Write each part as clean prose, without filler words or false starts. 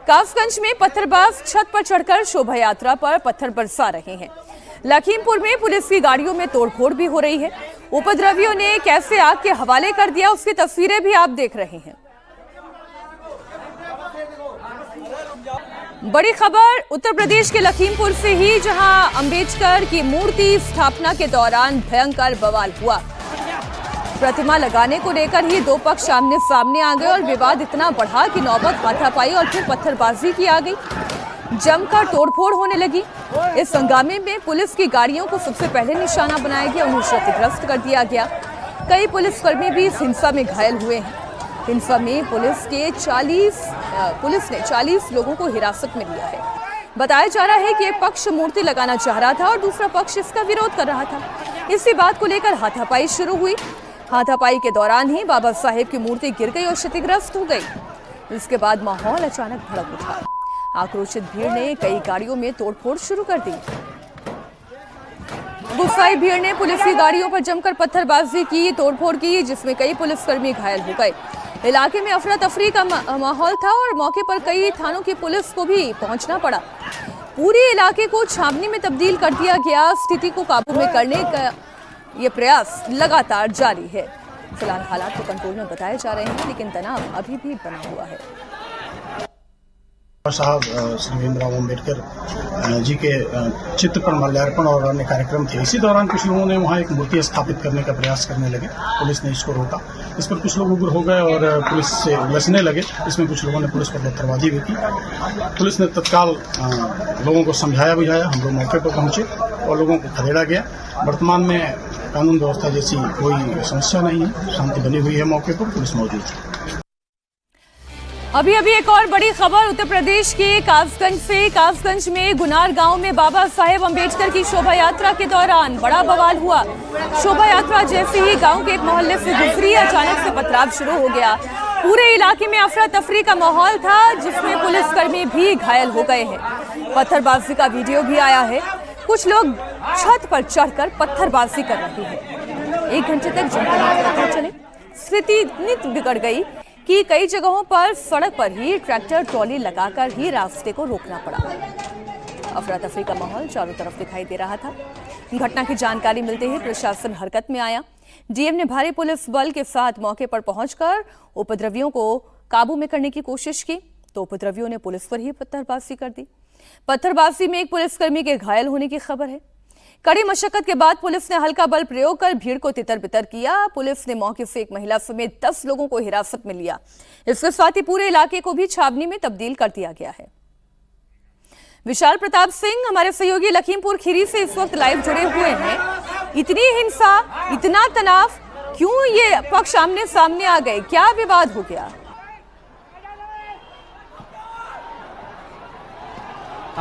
कासगंज में पत्थरबाज छत पर चढ़कर शोभा यात्रा पर पत्थर बरसा रहे हैं। लखीमपुर में पुलिस की गाड़ियों में तोड़फोड़ भी हो रही है। उपद्रवियों ने कैसे आग के हवाले कर दिया, उसकी तस्वीरें भी आप देख रहे हैं। बड़ी खबर उत्तर प्रदेश के लखीमपुर से ही, जहां अंबेडकर की मूर्ति स्थापना के दौरान भयंकर बवाल हुआ। प्रतिमा लगाने को लेकर ही दो पक्ष आमने सामने आ गए और विवाद इतना बढ़ा कि नौबत हाथापाई और फिर पत्थरबाजी की आ गई। जमकर तोड़फोड़ होने लगी। इस हंगामे में पुलिस की गाड़ियों को सबसे पहले निशाना बनाया गया, उन्हें क्षतिग्रस्त कर दिया गया। कई पुलिसकर्मी भी इस हिंसा में घायल हुए हैं। हिंसा में पुलिस ने 40 लोगों को हिरासत में लिया है। बताया जा रहा है कि एक पक्ष मूर्ति लगाना चाह रहा था और दूसरा पक्ष इसका विरोध कर रहा था। इसी बात को लेकर हाथापाई शुरू हुई। हाथापाई के दौरान ही बाबा साहेब की मूर्ति गिर गई और क्षतिग्रस्त हो गई। इसके बाद माहौल अचानक भड़क उठा। आक्रोशित भीड़ ने कई गाड़ियों में तोड़फोड़ शुरू कर दी। गुस्साई भीड़ ने पुलिस की गाड़ियों पर जमकर पत्थरबाजी की, तोड़फोड़ की, जिसमें कई पुलिसकर्मी घायल हो गए। इलाके में अफरा तफरी का माहौल था और मौके पर कई थानों की पुलिस को भी पहुंचना पड़ा। पूरे इलाके को छावनी में तब्दील कर दिया गया। स्थिति को काबू में करने का ये प्रयास लगातार जारी है। फिलहाल हालात को कंट्रोल में बताए जा रहे हैं, लेकिन तनाव अभी भी बना हुआ है। साहब श्री भीमराव अम्बेडकर जी के चित्र पर माल्यार्पण और अन्य कार्यक्रम थे। इसी दौरान कुछ लोगों ने वहां एक मूर्ति स्थापित करने का प्रयास करने लगे। पुलिस ने इसको रोका। इस पर कुछ लोग उग्र हो गए और पुलिस से उलझने लगे। इसमें कुछ लोगों ने पुलिस पर पत्थरबाजी भी की। पुलिस ने तत्काल लोगों को समझाया बुझाया। हम लोग मौके पर पहुंचे और लोगों को खदेड़ा गया। वर्तमान में कानून व्यवस्था जैसी कोई समस्या नहीं है, शांति बनी हुई है। मौके पर पुलिस मौजूद है। अभी एक और बड़ी खबर उत्तर प्रदेश के कासगंज से। कासगंज में गुनार गांव में बाबा साहेब अम्बेडकर की शोभा यात्रा के दौरान बड़ा बवाल हुआ। शोभा यात्रा जैसे ही गांव के एक मोहल्ले से गुजरी, अचानक से पथराव शुरू हो गया। पूरे इलाके में अफरा तफरी का माहौल था, जिसमें पुलिसकर्मी भी घायल हो गए हैं। पत्थरबाजी का वीडियो भी आया है। कुछ लोग छत पर चढ़कर पत्थरबाजी कर रहे हैं। 1 घंटे तक जमकर चले। स्थिति इतनी बिगड़ गई कि कई जगहों पर सड़क पर ही ट्रैक्टर ट्रॉली लगाकर ही रास्ते को रोकना पड़ा। अफरा तफरी का माहौल चारों तरफ दिखाई दे रहा था। घटना की जानकारी मिलते ही प्रशासन हरकत में आया। डीएम ने भारी पुलिस बल के साथ मौके पर पहुंचकर उपद्रवियों को काबू में करने की कोशिश की, तो उपद्रवियों ने पुलिस पर ही पत्थरबाजी कर दी। पत्थरबाजी में एक पुलिसकर्मी के घायल होने की खबर है। कड़ी मशक्कत के बाद पुलिस ने हल्का बल प्रयोग कर भीड़ को तितर-बितर किया। पुलिस ने मौके से एक महिला समेत 10 लोगों को हिरासत में लिया। इसके साथ ही पूरे इलाके को भी छावनी में तब्दील कर दिया गया है। विशाल प्रताप सिंह हमारे सहयोगी लखीमपुर खीरी से इस वक्त लाइव जुड़े हुए हैं। इतनी हिंसा, इतना तनाव, क्यों ये पक्ष आमने सामने आ गए, क्या विवाद हो गया?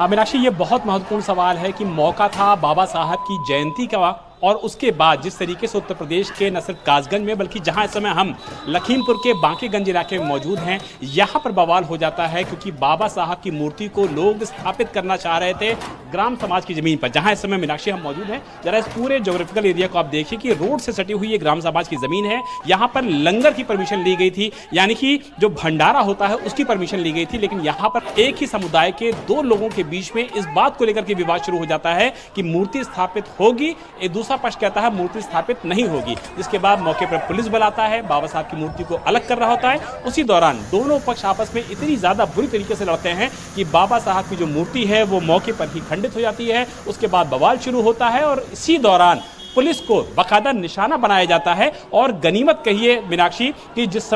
मीनाक्षी, ये बहुत महत्वपूर्ण सवाल है कि मौका था बाबा साहब की जयंती का, और उसके बाद जिस तरीके से उत्तर प्रदेश के न सिर्फ कासगंज में बल्कि जहां इस समय हम लखीमपुर के बांकेगंज इलाके में मौजूद हैं, यहां पर बवाल हो जाता है क्योंकि बाबा साहब की मूर्ति को लोग स्थापित करना चाह रहे थे ग्राम समाज की जमीन पर, जहां इस समय मीनाक्षी हम मौजूद हैं। जरा इस पूरे ज्योग्राफिकल एरिया को आप देखिए कि रोड से सटी हुई ये ग्राम समाज की जमीन है। यहाँ पर लंगर की परमिशन ली गई थी, यानी कि जो भंडारा होता है उसकी परमिशन ली गई थी, लेकिन यहाँ पर एक ही समुदाय के 2 लोगों के बीच में इस बात को लेकर के विवाद शुरू हो जाता है कि मूर्ति स्थापित होगी, एक दूसरा पक्ष कहता है मूर्ति स्थापित नहीं होगी। जिसके बाद मौके पर पुलिस बल आता है, बाबा साहब की मूर्ति को अलग कर रहा होता है। उसी दौरान दोनों पक्ष आपस में इतनी ज्यादा बुरी तरीके से लड़ते हैं कि बाबा साहब की जो मूर्ति है वो मौके पर ही खंडित हो जाती है। उसके बाद बवाल शुरू होता है और इसी दौरान पुलिस को बाकायदा निशाना बनाया जाता है। और गनीमत कहिए मीनाक्षी कि जिस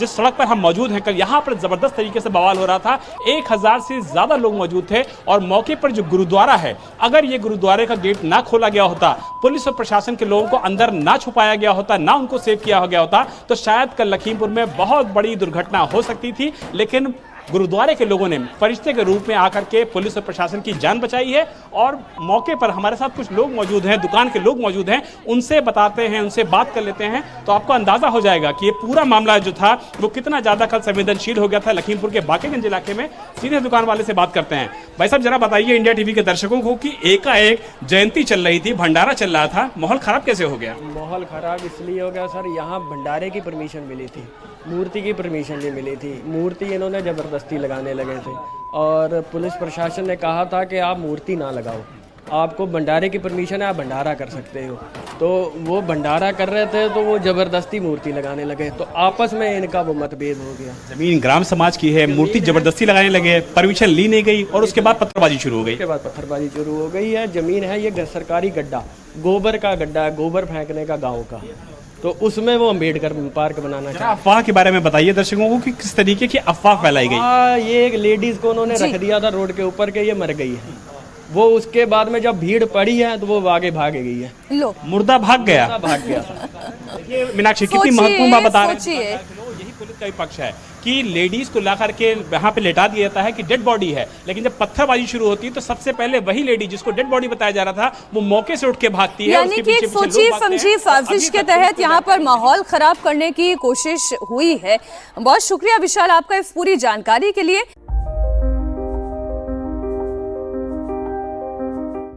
सड़क पर हम मौजूद हैं, कल यहाँ पर जबरदस्त तरीके से बवाल हो रहा था। 1000 से ज्यादा लोग मौजूद थे और मौके पर जो गुरुद्वारा है, अगर ये गुरुद्वारे का गेट ना खोला गया होता, पुलिस और प्रशासन के लोगों को अंदर ना छुपाया गया होता, ना उनको सेव किया गया होता, तो शायद कल लखीमपुर में बहुत बड़ी दुर्घटना हो सकती थी। लेकिन गुरुद्वारे के लोगों ने फरिश्ते के रूप में आकर के पुलिस और प्रशासन की जान बचाई है। और मौके पर हमारे साथ कुछ लोग मौजूद हैं, दुकान के लोग मौजूद हैं, उनसे बताते हैं, उनसे बात कर लेते हैं, तो आपको अंदाजा हो जाएगा कि ये पूरा मामला जो था वो कितना ज्यादा कल संवेदनशील हो गया था लखीमपुर के बांकेगंज इलाके में। सीधे दुकान वाले से बात करते हैं। भाई साहब, जरा बताइए इंडिया टीवी के दर्शकों को कि एकाएक जयंती चल रही थी, भंडारा चल रहा था, माहौल खराब कैसे हो गया? माहौल खराब इसलिए हो गया सर, यहाँ भंडारे की परमिशन मिली थी, मूर्ति की परमिशन नहीं मिली थी। मूर्ति इन्होंने ज़बरदस्ती लगाने लगे थे और पुलिस प्रशासन ने कहा था कि आप मूर्ति ना लगाओ, आपको भंडारे की परमिशन है, आप भंडारा कर सकते हो। तो वो भंडारा कर रहे थे तो वो ज़बरदस्ती मूर्ति लगाने लगे, तो आपस में इनका वो मतभेद हो गया। जमीन ग्राम समाज की है, मूर्ति जबरदस्ती लगाने लगे, परमिशन ली नहीं गई और उसके बाद पत्थरबाजी शुरू हो गई। उसके बाद पत्थरबाजी शुरू हो गई है। ज़मीन है ये सरकारी गड्ढा, गोबर का गड्ढा है, गोबर फेंकने का गाँव का, तो उसमें वो अम्बेडकर पार्क बनाना जरा अफवाह के बारे में बताइए दर्शकों को कि किस तरीके की अफवाह फैलाई गई। ये एक लेडीज को उन्होंने रख दिया था रोड के ऊपर के ये मर गई है। वो उसके बाद में जब भीड़ पड़ी है तो वो आगे भाग गई है। लो मुर्दा भाग गया। भाग गया। ये मीनाक्षी कितनी महत्वपूर्ण बात बता रहे हैं। सोचिए। यही पुलिस का ही पक्ष है कि लेडीज को ला करके यहाँ पे लेटा दिया जाता है कि डेड बॉडी है, लेकिन जब पत्थरबाजी शुरू होती है तो सबसे पहले वही लेडी जिसको डेड बॉडी बताया जा रहा था वो मौके से उठ के भागती है। यानी कि एक सोची समझी साजिश के तहत यहाँ पर माहौल खराब करने की कोशिश हुई है। बहुत शुक्रिया विशाल आपका इस पूरी जानकारी के लिए।